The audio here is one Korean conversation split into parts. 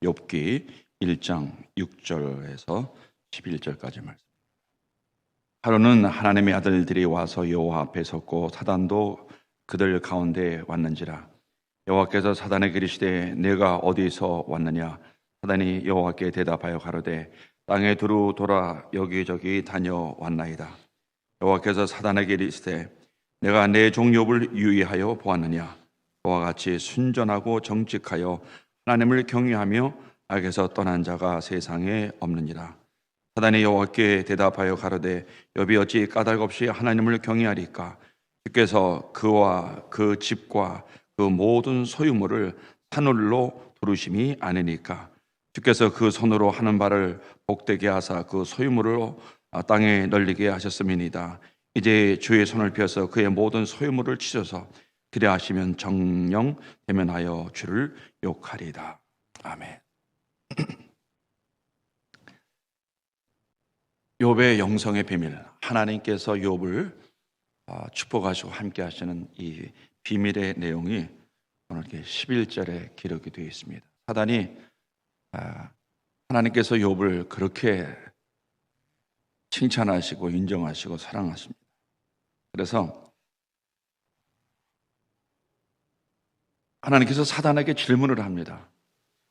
욥기 1장 6절에서 11절까지 말씀. 하루는 하나님의 아들들이 와서 여호와 앞에 섰고 사단도 그들 가운데 왔는지라. 여호와께서 사단에게 이르시되 내가 어디서 왔느냐. 사단이 여호와께 대답하여 가로되 땅에 두루 돌아 여기저기 다녀왔나이다. 여호와께서 사단에게 이르시되 내가 내 종 욥을 유의하여 보았느냐. 그와 같이 순전하고 정직하여 하나님을 경외하며 악에서 떠난 자가 세상에 없느니라. 사단이 여호와께 대답하여 가로되 욥이 어찌 까닭없이 하나님을 경외하리까. 주께서 그와 그 집과 그 모든 소유물을 산울로 두르심이 아니니까. 주께서 그 손으로 하는 바를 복되게 하사 그 소유물로 땅에 널리게 하셨음이니이다. 이제 주의 손을 펴서 그의 모든 소유물을 치셔서 그리하시면 정령 대면하여 주를 욕하리이다. 아멘. 욥의 영성의 비밀, 하나님께서 욥을 축복하시고 함께 하시는 이 비밀의 내용이 오늘 11절에 기록이 되어 있습니다. 사단이 하나님께서 욥을 그렇게 칭찬하시고 인정하시고 사랑하십니다. 그래서 하나님께서 사단에게 질문을 합니다.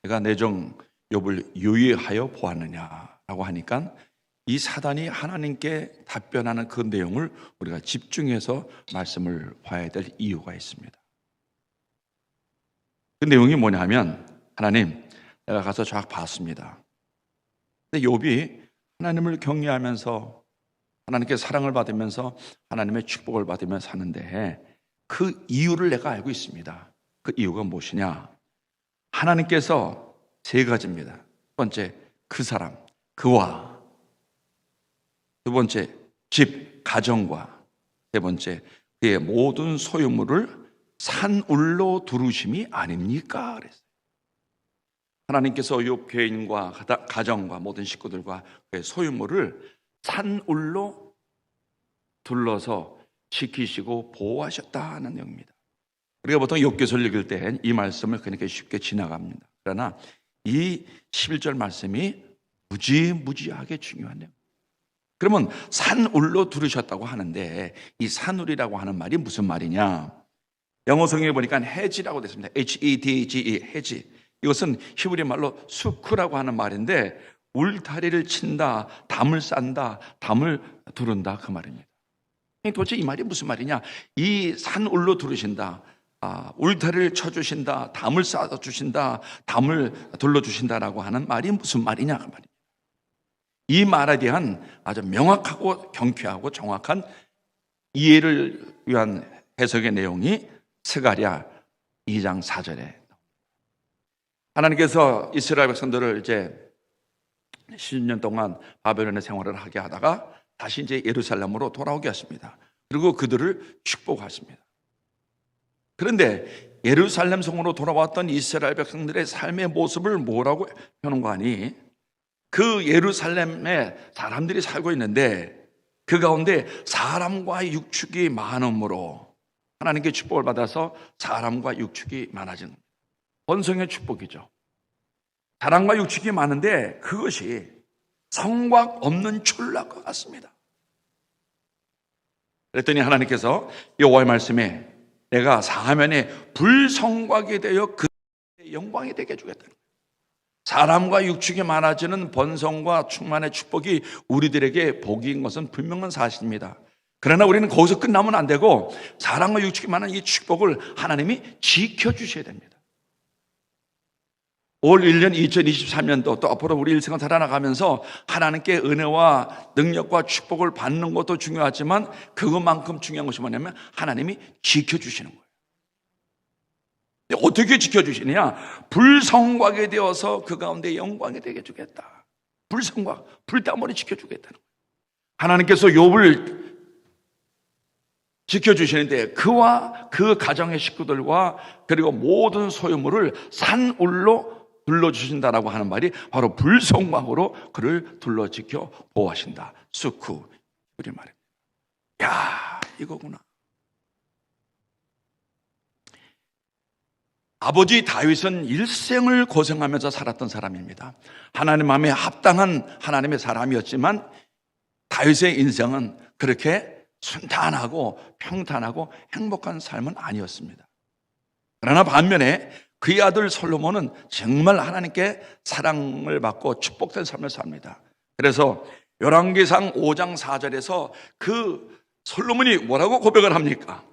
내가 내 종 욥을 유의하여 보았느냐라고 하니까 이 사단이 하나님께 답변하는 그 내용을 우리가 집중해서 말씀을 봐야 될 이유가 있습니다. 그 내용이 뭐냐 하면, 하나님, 내가 가서 쫙 봤습니다. 근데 욥이 하나님을 경외하면서 하나님께 사랑을 받으면서 하나님의 축복을 받으며 사는데 그 이유를 내가 알고 있습니다. 그 이유가 무엇이냐? 하나님께서 세 가지입니다. 첫 번째, 그 사람, 그와. 두 번째, 집, 가정과. 세 번째, 그의 모든 소유물을 산울로 두르심이 아닙니까? 그랬어요. 하나님께서 욥 개인과 가정과 모든 식구들과 그의 소유물을 산울로 둘러서 지키시고 보호하셨다는 내용입니다. 우리가 보통 욥기서를 읽을 때 이 말씀을 그렇게 쉽게 지나갑니다. 그러나 이 11절 말씀이 무지무지하게 중요한 내용. 그러면 산울로 두르셨다고 하는데 이 산울이라고 하는 말이 무슨 말이냐? 영어 성경에 보니까 hedge라고 되어 있습니다. hedge, hedge. 이것은 히브리 말로 수크라고 하는 말인데 울타리를 친다, 담을 싼다, 담을 두른다 그 말입니다. 도대체 이 말이 무슨 말이냐? 이 산울로 두르신다, 울타리를 쳐주신다, 담을 쌓아주신다, 담을 둘러주신다라고 하는 말이 무슨 말이냐 그 말입니다. 이 말에 대한 아주 명확하고 경쾌하고 정확한 이해를 위한 해석의 내용이 스가랴 2장 4절에 하나님께서 이스라엘 백성들을 이제 10년 동안 바벨론의 생활을 하게 하다가 다시 이제 예루살렘으로 돌아오게 하십니다. 그리고 그들을 축복하십니다. 그런데 예루살렘 성으로 돌아왔던 이스라엘 백성들의 삶의 모습을 뭐라고 표현한 하니 그 예루살렘에 사람들이 살고 있는데 그 가운데 사람과 육축이 많음으로 하나님께 축복을 받아서 사람과 육축이 많아지는 겁니다. 번성의 축복이죠. 사람과 육축이 많은데 그것이 성곽 없는 출락과 같습니다. 그랬더니 하나님께서 여호와의 말씀에 내가 사면에 불성곽이 되어 그의 영광이 되게 해주겠다. 사람과 육축이 많아지는 번성과 충만의 축복이 우리들에게 복인 것은 분명한 사실입니다. 그러나 우리는 거기서 끝나면 안 되고 사람과 육축이 많은 이 축복을 하나님이 지켜주셔야 됩니다. 올 1년 2023년도 또 앞으로 우리 일생을 살아나가면서 하나님께 은혜와 능력과 축복을 받는 것도 중요하지만 그것만큼 중요한 것이 뭐냐면 하나님이 지켜주시는 거예요. 어떻게 지켜주시느냐? 불성곽이 되어서 그 가운데 영광이 되게 해주겠다. 불성곽, 불다머리 지켜주겠다는 거예요. 하나님께서 욥을 지켜주시는데 그와 그 가정의 식구들과 그리고 모든 소유물을 산울로 둘러주신다라고 하는 말이 바로 불성곽으로 그를 둘러지켜 보호하신다. 수쿠, 우리 말입니다. 야, 이거구나. 아버지 다윗은 일생을 고생하면서 살았던 사람입니다. 하나님 마음에 합당한 하나님의 사람이었지만 다윗의 인생은 그렇게 순탄하고 평탄하고 행복한 삶은 아니었습니다. 그러나 반면에 그의 아들 솔로몬은 정말 하나님께 사랑을 받고 축복된 삶을 삽니다. 그래서 열왕기상 5장 4절에서 그 솔로몬이 뭐라고 고백을 합니까?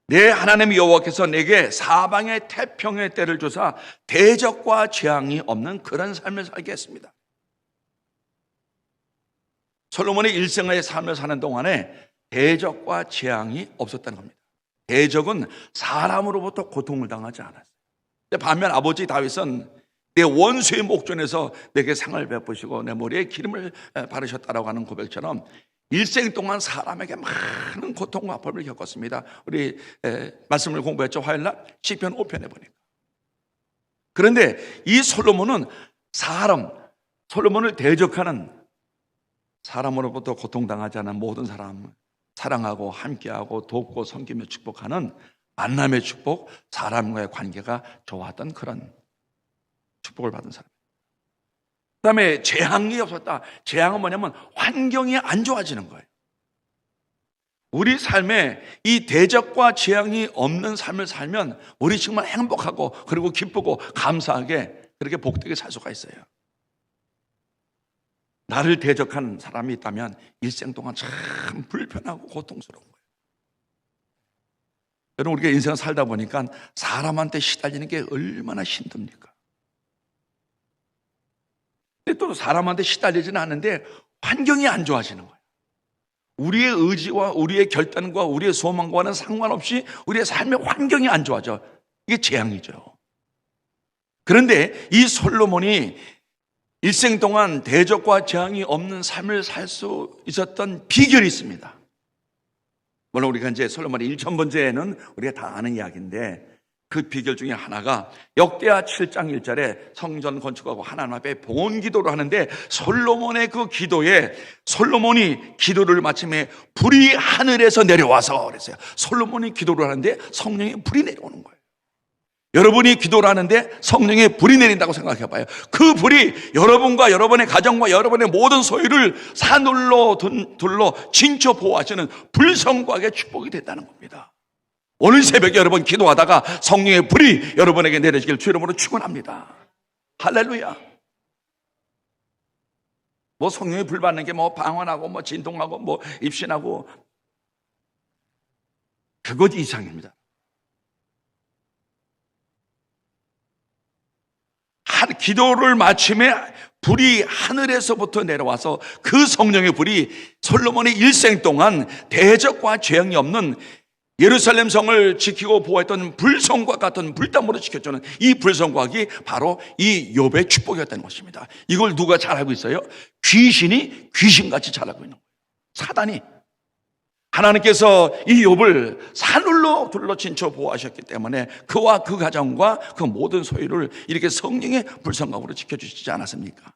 내 하나님 여호와께서 내게 사방의 태평의 때를 주사 대적과 재앙이 없는 그런 삶을 살게 했습니다. 솔로몬이 일생의 삶을 사는 동안에 대적과 재앙이 없었다는 겁니다. 대적은 사람으로부터 고통을 당하지 않았어요. 반면 아버지 다윗은 내 원수의 목전에서 내게 상을 베푸시고 내 머리에 기름을 바르셨다라고 하는 고백처럼 일생 동안 사람에게 많은 고통과 아픔을 겪었습니다. 우리 말씀을 공부했죠. 화요일날 시편 5편에 보니까. 그런데 이 솔로몬은 솔로몬을 대적하는 사람으로부터 고통당하지 않은 모든 사람을 사랑하고 함께하고 돕고 섬기며 축복하는 만남의 축복, 사람과의 관계가 좋았던 그런 축복을 받은 사람. 그 다음에 재앙이 없었다. 재앙은 뭐냐면 환경이 안 좋아지는 거예요. 우리 삶에 이 대적과 재앙이 없는 삶을 살면 우리 정말 행복하고 그리고 기쁘고 감사하게 그렇게 복되게 살 수가 있어요. 나를 대적하는 사람이 있다면 일생 동안 참 불편하고 고통스러운 거예요. 여러분, 우리가 인생을 살다 보니까 사람한테 시달리는 게 얼마나 힘듭니까? 근데 또 사람한테 시달리지는 않는데 환경이 안 좋아지는 거예요. 우리의 의지와 우리의 결단과 우리의 소망과는 상관없이 우리의 삶의 환경이 안 좋아져. 이게 재앙이죠. 그런데 이 솔로몬이 일생 동안 대적과 재앙이 없는 삶을 살 수 있었던 비결이 있습니다. 물론 우리가 이제 솔로몬의 1000번째는 우리가 다 아는 이야기인데 그 비결 중에 하나가 역대하 7장 1절에 성전 건축하고 하나님 앞에 봉헌 기도를 하는데 솔로몬의 그 기도에 솔로몬이 기도를 마침에 불이 하늘에서 내려와서 그랬어요. 솔로몬이 기도를 하는데 성령의 불이 내려오는 거예요. 여러분이 기도를 하는데 성령의 불이 내린다고 생각해 봐요. 그 불이 여러분과 여러분의 가정과 여러분의 모든 소유를 산울로 둘러 진쳐 보호하시는 불성과의 축복이 됐다는 겁니다. 오늘 새벽에 여러분 기도하다가 성령의 불이 여러분에게 내려지길 주 이름으로 축원합니다. 할렐루야. 뭐 성령의 불 받는 게 뭐 방언하고 뭐 진동하고 뭐 입신하고 그것 이상입니다. 기도를 마침에 불이 하늘에서부터 내려와서 그 성령의 불이 솔로몬의 일생 동안 대적과 재앙이 없는 예루살렘 성을 지키고 보호했던 불성과 같은 불담으로 지켜주는 이 불성곽이 바로 이 욥의 축복이었다는 것입니다. 이걸 누가 잘 알고 있어요? 귀신이 귀신같이 잘 알고 있는 거예요. 사단이. 하나님께서 이 욥을 산울로 둘러 진쳐 보호하셨기 때문에 그와 그 가정과 그 모든 소유를 이렇게 성령의 불성곽으로 지켜주시지 않았습니까?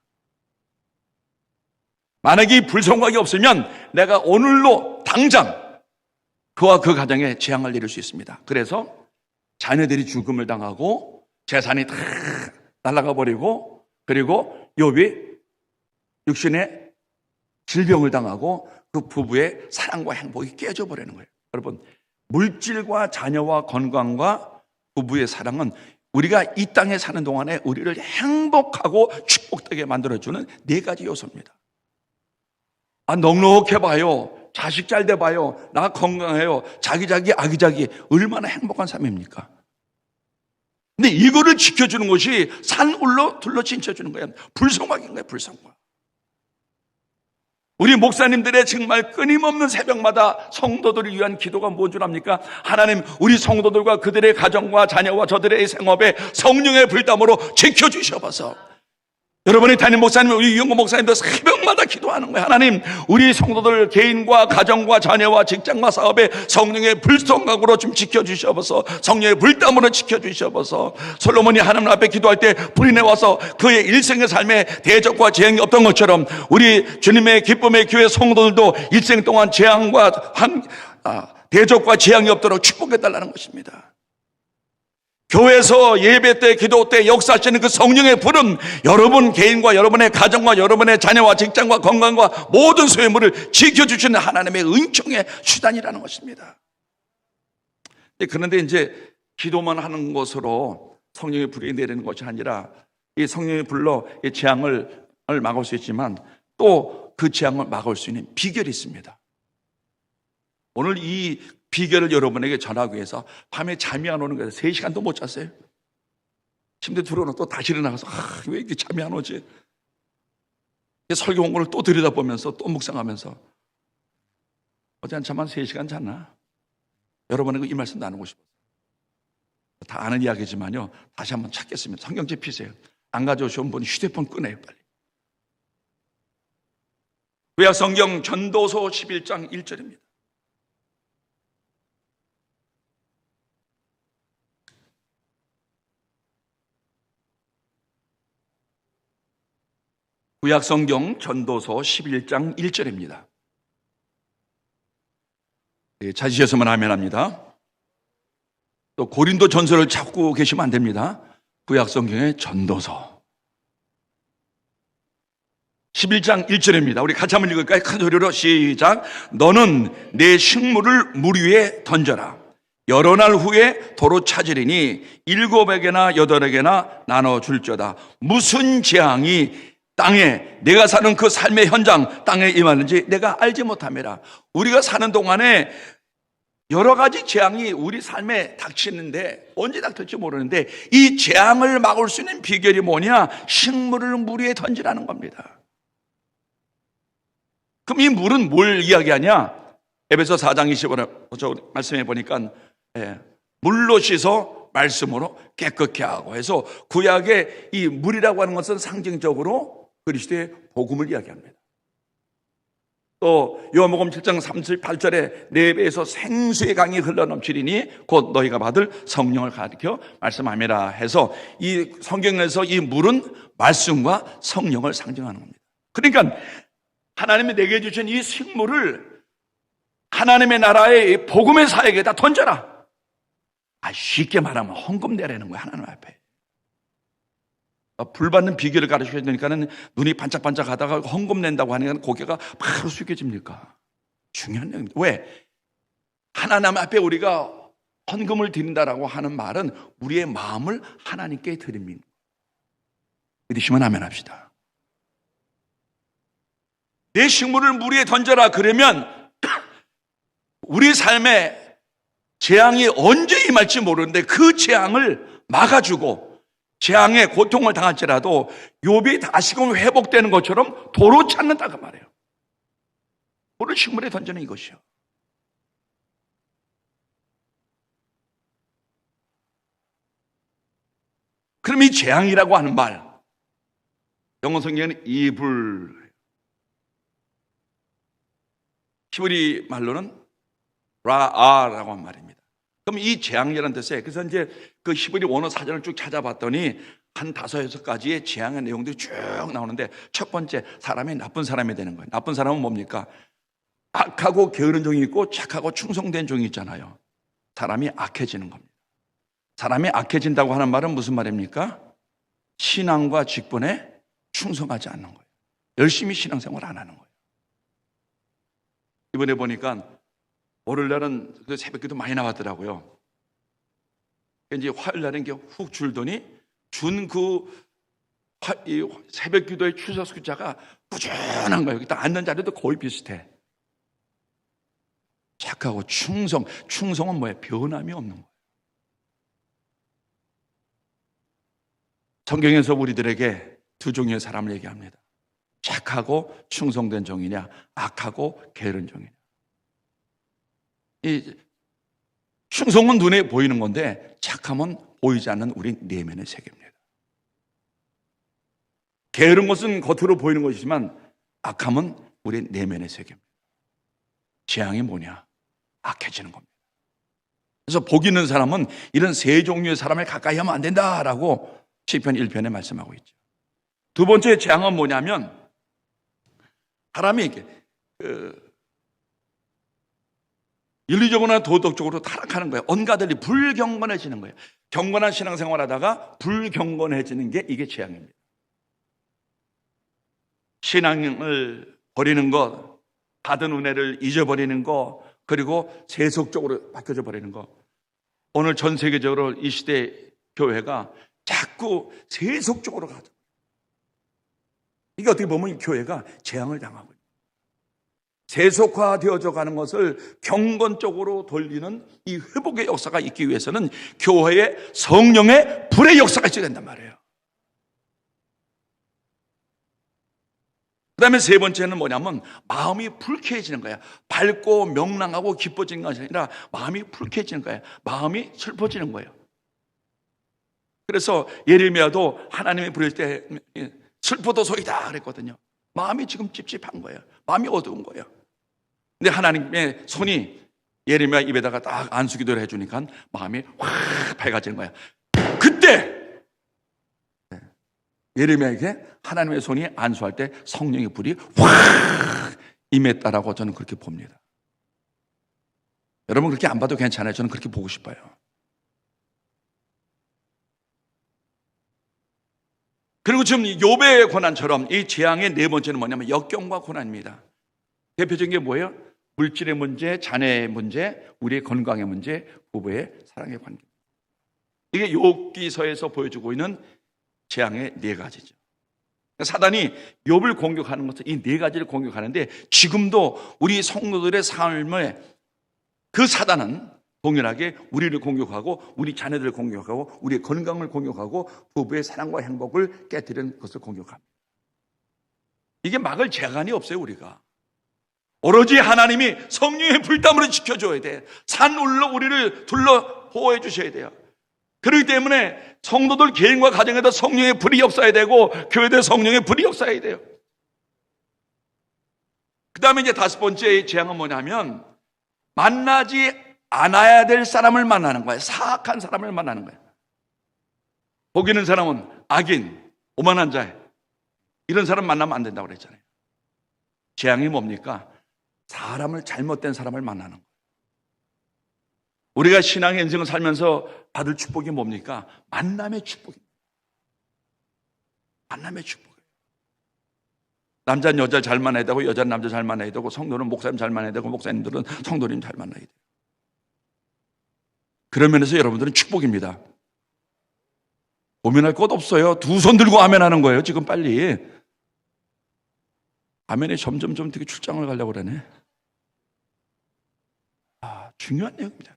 만약에 이 불성곽이 없으면 내가 오늘로 당장 그와 그 가정에 재앙을 내릴 수 있습니다. 그래서 자녀들이 죽음을 당하고 재산이 다 날아가 버리고 그리고 욥이 육신의 질병을 당하고 그 부부의 사랑과 행복이 깨져 버리는 거예요. 여러분, 물질과 자녀와 건강과 부부의 사랑은 우리가 이 땅에 사는 동안에 우리를 행복하고 축복되게 만들어주는 4가지 요소입니다. 넉넉해 봐요. 자식 잘 돼 봐요. 나 건강해요. 자기자기 아기자기 얼마나 행복한 삶입니까? 근데 이거를 지켜주는 것이 산울로 둘러 진쳐주는 거예요. 불성곽인 거예요. 불성곽. 우리 목사님들의 정말 끊임없는 새벽마다 성도들을 위한 기도가 뭔 줄 압니까? 하나님, 우리 성도들과 그들의 가정과 자녀와 저들의 생업에 성령의 불담으로 지켜주셔서 여러분이 담임 목사님, 우리 유영구 목사님도 새벽마다 기도하는 거예요. 하나님, 우리 성도들 개인과 가정과 자녀와 직장과 사업에 성령의 불성각으로 좀 지켜주셔서 성령의 불담으로 지켜주셔서 솔로몬이 하나님 앞에 기도할 때 불이 내와서 그의 일생의 삶에 대적과 재앙이 없던 것처럼 우리 주님의 기쁨의 교회 성도들도 일생 동안 재앙과 대적과 재앙이 없도록 축복해달라는 것입니다. 교회에서 예배 때, 기도 때 역사하시는 그 성령의 불은 여러분 개인과 여러분의 가정과 여러분의 자녀와 직장과 건강과 모든 소유물을 지켜주시는 하나님의 은총의 수단이라는 것입니다. 그런데 이제 기도만 하는 것으로 성령의 불이 내리는 것이 아니라 이 성령의 불로 이 재앙을 막을 수 있지만 또 그 재앙을 막을 수 있는 비결이 있습니다. 오늘 이 비결을 여러분에게 전하기 위해서 밤에 잠이 안 오는 거예요. 3시간도 못 잤어요. 침대 들어오면 또 다시 일어나서 왜 이렇게 잠이 안 오지? 설교 원고를 또 들여다보면서 또 묵상하면서 어제 한참 한 3시간 잤나? 여러분에게 이 말씀 나누고 싶어요. 다 아는 이야기지만요, 다시 한번 찾겠습니다. 성경책 피세요. 안 가져오신 분 휴대폰 꺼내요, 빨리. 구약성경 전도서 11장 1절입니다. 구약성경 전도서 11장 1절입니다. 찾으셨으면 아멘 합니다. 또 고린도 전서를 찾고 계시면 안 됩니다. 구약성경의 전도서 11장 1절입니다. 우리 같이 한번 읽을까요? 큰 소리로 시작. 너는 내 식물을 물 위에 던져라. 여러 날 후에 도로 찾으리니 7에게나 8에게나 나눠줄저다. 무슨 재앙이 땅에, 내가 사는 그 삶의 현장 땅에 임하는지 내가 알지 못함이라. 우리가 사는 동안에 여러 가지 재앙이 우리 삶에 닥치는데 언제 닥칠지 모르는데 이 재앙을 막을 수 있는 비결이 뭐냐? 식물을 물 위에 던지라는 겁니다. 그럼 이 물은 뭘 이야기하냐? 에베소 4장 25절 말씀해 보니까 물로 씻어 말씀으로 깨끗게 하고 해서 구약의 이 물이라고 하는 것은 상징적으로 그리스도의 복음을 이야기합니다. 또 요한복음 7장 38절에 내 배에서 생수의 강이 흘러넘치리니 곧 너희가 받을 성령을 가르쳐 말씀함이라 해서 이 성경에서 이 물은 말씀과 성령을 상징하는 겁니다. 그러니까 하나님이 내게 주신 이 식물을 하나님의 나라의 복음의 사역에다 던져라. 쉽게 말하면 헌금 내라는 거예요. 하나님 앞에. 불 받는 비결을 가르쳐야 되니까는 눈이 반짝반짝 하다가 헌금 낸다고 하니까 고개가 바로 숙여집니까? 중요한 얘기입니다. 왜? 하나님 앞에 우리가 헌금을 드린다라고 하는 말은 우리의 마음을 하나님께 드립니다. 믿으시면 아멘 합시다. 내 식물을 물 위에 던져라 그러면 우리 삶에 재앙이 언제 임할지 모르는데 그 재앙을 막아주고 재앙의 고통을 당할지라도 욥이 다시금 회복되는 것처럼 도로 찾는다 그 말이에요. 물을 식물에 던지는 이것이요. 그럼 이 재앙이라고 하는 말, 영어 성경에는 이불, 히브리 말로는 라아라고 한 말입니다. 그럼 이 재앙이라는 뜻에 그래서 이제 그 히브리 원어 사전을 쭉 찾아봤더니 한 5-6가지의 재앙의 내용들이 쭉 나오는데 첫 번째, 사람이 나쁜 사람이 되는 거예요. 나쁜 사람은 뭡니까? 악하고 게으른 종이 있고 착하고 충성된 종이 있잖아요. 사람이 악해지는 겁니다. 사람이 악해진다고 하는 말은 무슨 말입니까? 신앙과 직분에 충성하지 않는 거예요. 열심히 신앙생활 안 하는 거예요. 이번에 보니까 월요일날은 새벽기도 많이 나왔더라고요. 이제 화요일날은 훅 줄더니 준 그 새벽기도의 출석 숫자가 꾸준한 거예요. 딱 앉는 자리도 거의 비슷해. 착하고 충성은 뭐예요? 변함이 없는 거예요. 성경에서 우리들에게 두 종류의 사람을 얘기합니다. 착하고 충성된 종이냐, 악하고 게으른 종이냐. 이 충성은 눈에 보이는 건데 착함은 보이지 않는 우리 내면의 세계입니다. 게으른 것은 겉으로 보이는 것이지만 악함은 우리 내면의 세계입니다. 재앙이 뭐냐? 악해지는 겁니다. 그래서 복 있는 사람은 이런 세 종류의 사람을 가까이 하면 안 된다라고 시편 1편에 말씀하고 있죠. 두 번째 재앙은 뭐냐면 사람이 이렇게 윤리적으로나 도덕적으로 타락하는 거예요. 온가들이 불경건해지는 거예요. 경건한 신앙생활 하다가 불경건해지는 게 이게 재앙입니다. 신앙을 버리는 것, 받은 은혜를 잊어버리는 것, 그리고 세속적으로 바뀌어져 버리는 것. 오늘 전 세계적으로 이 시대 교회가 자꾸 세속적으로 가죠. 이게 어떻게 보면 이 교회가 재앙을 당하고 있어요. 세속화되어져 가는 것을 경건적으로 돌리는 이 회복의 역사가 있기 위해서는 교회에 성령의 불의 역사가 있어야 된단 말이에요. 그 다음에 세 번째는 뭐냐면 마음이 불쾌해지는 거야. 밝고 명랑하고 기뻐지는 것이 아니라 마음이 불쾌해지는 거야. 마음이 슬퍼지는 거예요. 그래서 예레미야도 하나님이 부를 때 슬퍼도소이다 그랬거든요. 마음이 지금 찝찝한 거예요. 마음이 어두운 거예요. 근데 하나님의 손이 예레미야 입에다가 딱 안수기도를 해주니까 마음이 확 밝아지는 거야. 그때 예레미야에게 하나님의 손이 안수할 때 성령의 불이 확 임했다라고 저는 그렇게 봅니다. 여러분 그렇게 안 봐도 괜찮아요. 저는 그렇게 보고 싶어요. 그리고 지금 욥의 고난처럼 이 재앙의 네 번째는 뭐냐면 역경과 고난입니다. 대표적인 게 뭐예요? 물질의 문제, 자녀의 문제, 우리의 건강의 문제, 부부의 사랑의 관계. 이게 욥기서에서 보여주고 있는 재앙의 네 가지죠. 사단이 욥을 공격하는 것은 이 네 가지를 공격하는데 지금도 우리 성도들의 삶에 그 사단은 동일하게 우리를 공격하고 우리 자녀들을 공격하고 우리의 건강을 공격하고 부부의 사랑과 행복을 깨뜨리는 것을 공격합니다. 이게 막을 재간이 없어요. 우리가 오로지 하나님이 성령의 불담으로 지켜줘야 돼. 산 울러 우리를 둘러 보호해 주셔야 돼요. 그렇기 때문에 성도들 개인과 가정에다 성령의 불이 역사해야 되고 교회도 성령의 불이 역사해야 돼요. 그 다음에 이제 다섯 번째 재앙은 뭐냐면 만나지 않아야 될 사람을 만나는 거예요. 사악한 사람을 만나는 거예요. 복 있는 사람은 악인, 오만한 자, 이런 사람 만나면 안 된다고 그랬잖아요. 재앙이 뭡니까? 사람을 잘못된 사람을 만나는 거예요. 우리가 신앙의 인생을 살면서 받을 축복이 뭡니까? 만남의 축복입니다. 만남의 축복이에요. 남자는 여자 잘 만나야 되고 여자는 남자 잘 만나야 되고 성도는 목사님 잘 만나야 되고 목사님들은 성도님 잘 만나야 돼요. 그런 면에서 여러분들은 축복입니다. 고민할 것 없어요. 두 손 들고 아멘 하는 거예요. 지금 빨리. 아멘에 점점 되게 출장을 가려고 그러네. 중요한 내용입니다.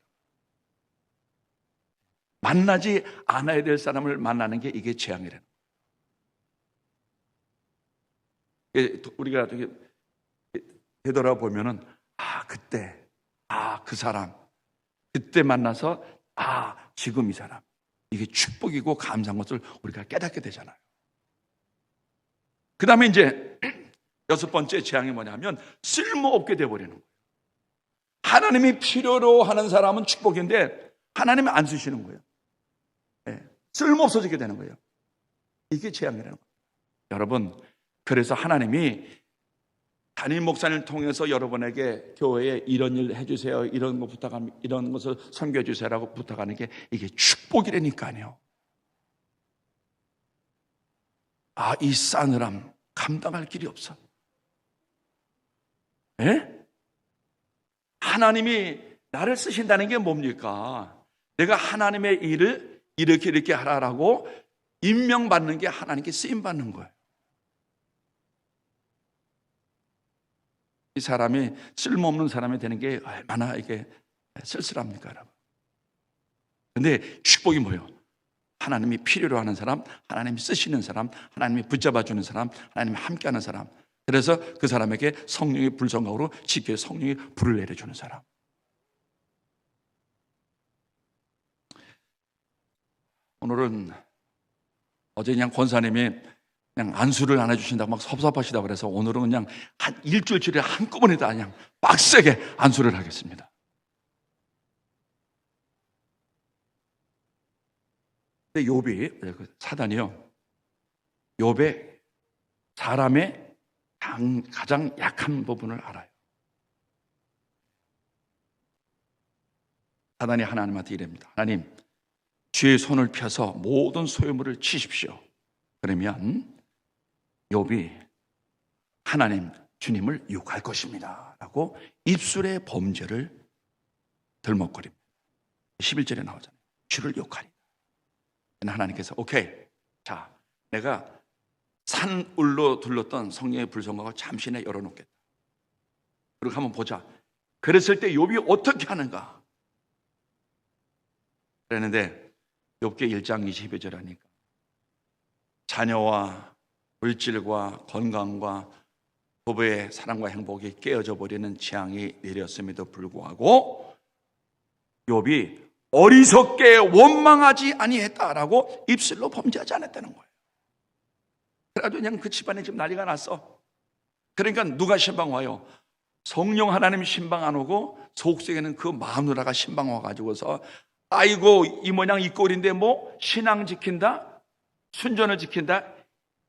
만나지 않아야 될 사람을 만나는 게 이게 재앙이라는 거예요. 우리가 되돌아보면은 그때 그 사람 그때 만나서 지금 이 사람 이게 축복이고 감사한 것을 우리가 깨닫게 되잖아요. 그 다음에 이제 여섯 번째 재앙이 뭐냐면 쓸모없게 돼버리는 거예요. 하나님이 필요로 하는 사람은 축복인데 하나님이 안 쓰시는 거예요. 쓸모없어지게 되는 거예요. 이게 재앙이라는 거예요. 여러분, 그래서 하나님이 담임 목사님을 통해서 여러분에게 교회에 이런 일 해주세요, 이런 거 부탁합니다, 이런 것을 섬겨 주세요라고 부탁하는 게 이게 축복이라니까요. 이 싸늘함 감당할 길이 없어. 하나님이 나를 쓰신다는 게 뭡니까? 내가 하나님의 일을 이렇게 하라라고 임명받는 게 하나님께 쓰임받는 거예요. 이 사람이 쓸모없는 사람이 되는 게 얼마나 이게 쓸쓸합니까, 여러분? 근데 축복이 뭐예요? 하나님이 필요로 하는 사람, 하나님이 쓰시는 사람, 하나님이 붙잡아주는 사람, 하나님이 함께하는 사람. 그래서 그 사람에게 성령의 불성각으로 지켜 성령의 불을 내려주는 사람. 오늘은 어제 그냥 권사님이 그냥 안수를 안 해주신다고 막 섭섭하시다고 그래서 오늘은 그냥 한 일주일치를 한꺼번에 다 그냥 빡세게 안수를 하겠습니다. 근데 욥이 사단이요, 욥의 사람의 가장 약한 부분을 알아요. 사단이 하나님한테 이랍니다. 하나님, 주의 손을 펴서 모든 소유물을 치십시오. 그러면 욥이 하나님 주님을 욕할 것입니다 라고 입술의 범죄를 들먹거립니다. 11절에 나오잖아요. 주를 욕하리. 하나님께서 오케이, 자, 내가 산울로 둘렀던 성령의 불성과가 잠시 내 열어놓겠다. 그리고 한번 보자. 그랬을 때 욥이 어떻게 하는가? 그랬는데 욥기 1장 22절 하니까 자녀와 물질과 건강과 부부의 사랑과 행복이 깨어져 버리는 재앙이 내렸음에도 불구하고 욥이 어리석게 원망하지 아니했다라고 입술로 범죄하지 않았다는 거예요. 그래가지고 그냥 그 집안에 지금 난리가 났어. 그러니까 누가 신방 와요? 성령 하나님 신방 안 오고 속속에는 그 마누라가 신방 와가지고서 아이고 이 모양 이 꼴인데 뭐 신앙 지킨다? 순전을 지킨다?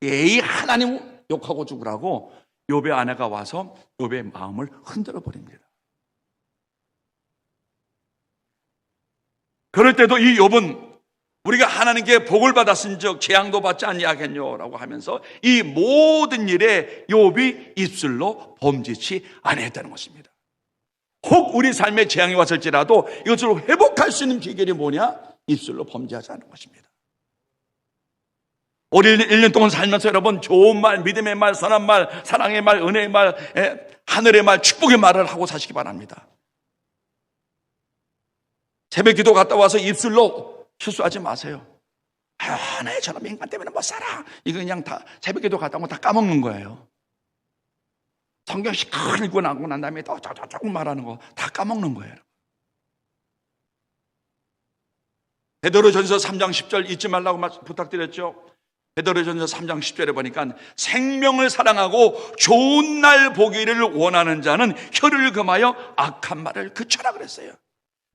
에이 하나님 욕하고 죽으라고 욥의 아내가 와서 욥의 마음을 흔들어 버립니다. 그럴 때도 이 욥은 우리가 하나님께 복을 받았은즉 재앙도 받지 아니하겠뇨라고 하면서 이 모든 일에 욥이 입술로 범죄치 아니했다는 것입니다. 혹 우리 삶에 재앙이 왔을지라도 이것을 회복할 수 있는 비결이 뭐냐? 입술로 범죄하지 않는 것입니다. 우리 1년 동안 살면서 여러분 좋은 말, 믿음의 말, 선한 말, 사랑의 말, 은혜의 말, 하늘의 말, 축복의 말을 하고 사시기 바랍니다. 새벽 기도 갔다 와서 입술로 실수하지 마세요. 아유, 나 저놈 인간 때문에 못 살아. 이거 그냥 다 새벽 기도 갔다 오면 다 까먹는 거예요. 성경 시큰 읽고 나고 난 다음에 또 조금 말하는 거 다 까먹는 거예요. 베드로전서 3장 10절 잊지 말라고 부탁드렸죠. 베드로전서 3장 10절에 보니까 생명을 사랑하고 좋은 날 보기를 원하는 자는 혀를 금하여 악한 말을 그쳐라 그랬어요.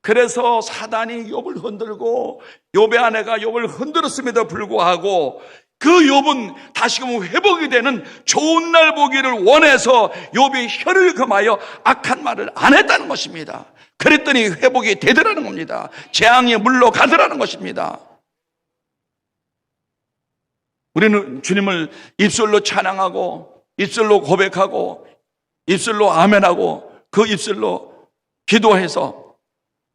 그래서 사단이 욥을 흔들고 욥의 아내가 욥을 흔들었음에도 불구하고 그 욥은 다시금 회복이 되는 좋은 날 보기를 원해서 욥이 혀를 금하여 악한 말을 안 했다는 것입니다. 그랬더니 회복이 되더라는 겁니다. 재앙이 물러가더라는 것입니다. 우리는 주님을 입술로 찬양하고 입술로 고백하고 입술로 아멘하고 그 입술로 기도해서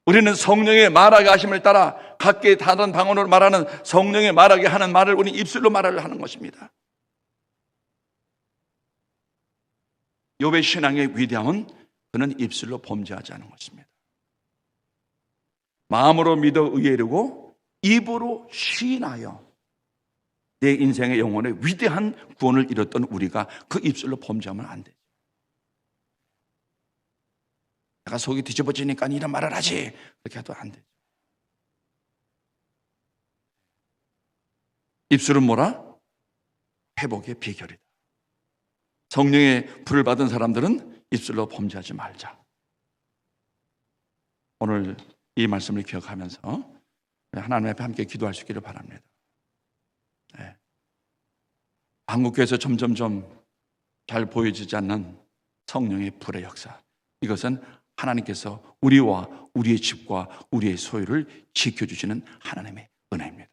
우리는 성령의 말하게 하심을 따라 각기 다른 방언으로 말하는 성령의 말하게 하는 말을 우리 입술로 말을 하는 것입니다. 욥의 신앙의 위대함은 그는 입술로 범죄하지 않은 것입니다. 마음으로 믿어 의에 이르고 입으로 시인하여 내 인생의 영혼의 위대한 구원을 이뤘던 우리가 그 입술로 범죄하면 안 되죠. 내가 속이 뒤집어지니까 이런 말을 하지 그렇게 해도 안 되죠. 입술은 뭐라? 회복의 비결이다. 성령의 불을 받은 사람들은 입술로 범죄하지 말자. 오늘 이 말씀을 기억하면서 하나님 앞에 함께 기도할 수 있기를 바랍니다. 네. 한국교회에서 점점점 잘 보여지지 않는 성령의 불의 역사, 이것은 하나님께서 우리와 우리의 집과 우리의 소유를 지켜주시는 하나님의 은혜입니다.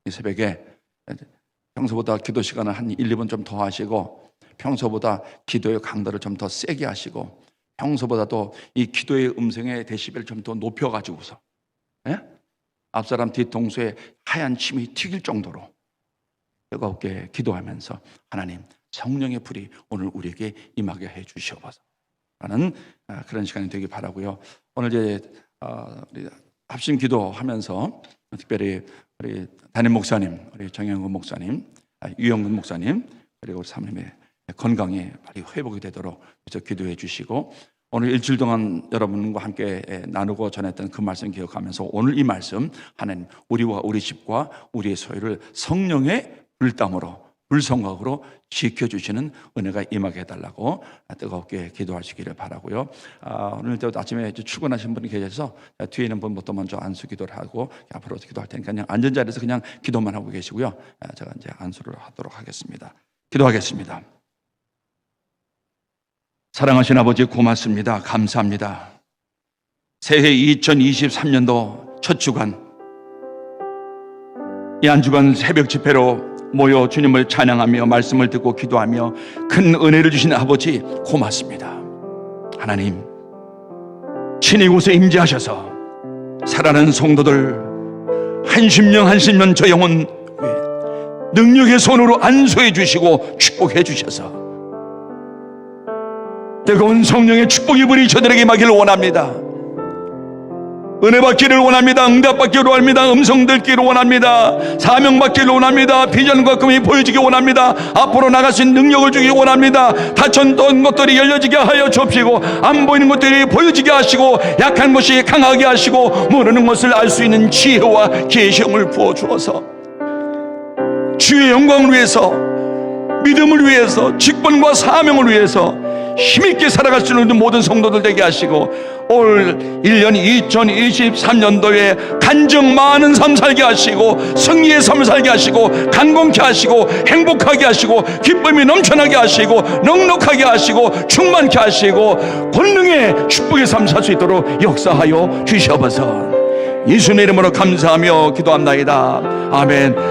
이 새벽에 평소보다 기도 시간을 한 1, 2분 좀 더 하시고 평소보다 기도의 강도를 좀 더 세게 하시고 평소보다도 이 기도의 음성의 데시벨을 좀 더 높여가지고서 앞사람 뒤통수에 하얀 침이 튀길 정도로 뜨겁게 기도하면서 하나님 성령의 불이 오늘 우리에게 임하게 해 주시옵소서 라는 그런 시간이 되길 바라고요. 오늘 이제 우리 합심 기도하면서 특별히 우리 담임 목사님, 우리 정영근 목사님, 유영근 목사님, 그리고 사모님의 건강이 빨리 회복이 되도록 기도해 주시고 오늘 일주일 동안 여러분과 함께 나누고 전했던 그 말씀 기억하면서 오늘 이 말씀 하나님 우리와 우리 집과 우리의 소유를 성령의 불담으로 불성각으로 지켜주시는 은혜가 임하게 해달라고 뜨겁게 기도하시기를 바라고요. 오늘 또 아침에 출근하신 분이 계셔서 뒤에 있는 분부터 먼저 안수 기도를 하고 앞으로 기도할 테니까 그냥 앉은 자리에서 그냥 기도만 하고 계시고요. 제가 이제 안수를 하도록 하겠습니다. 기도하겠습니다. 사랑하신 아버지 고맙습니다. 감사합니다. 새해 2023년도 첫 주간, 이 한 주간 새벽 집회로 모여 주님을 찬양하며 말씀을 듣고 기도하며 큰 은혜를 주신 아버지 고맙습니다. 하나님, 친히 이곳에 임재하셔서 살아난 성도들 한심령 저 영혼 위에 능력의 손으로 안수해 주시고 축복해 주셔서 뜨거운 성령의 축복이 불이 저들에게 임하기를 원합니다. 은혜 받기를 원합니다. 응답 받기를 원합니다. 음성 듣기를 원합니다. 사명 받기를 원합니다. 비전과 꿈이 보여지기 원합니다. 앞으로 나갈 수 있는 능력을 주기 원합니다. 닫혔던 것들이 열려지게 하여 주옵시고, 안 보이는 것들이 보여지게 하시고, 약한 것이 강하게 하시고, 모르는 것을 알 수 있는 지혜와 계시형을 부어주어서 주의 영광을 위해서, 믿음을 위해서, 직분과 사명을 위해서 힘있게 살아갈 수 있는 모든 성도들 되게 하시고, 올 1년 2023년도에 간증 많은 삶 살게 하시고, 승리의 삶을 살게 하시고, 간공케 하시고, 행복하게 하시고, 기쁨이 넘쳐나게 하시고, 넉넉하게 하시고, 충만케 하시고, 권능의 축복의 삶 살 수 있도록 역사하여 주시옵소서. 예수님의 이름으로 감사하며 기도합나이다. 아멘.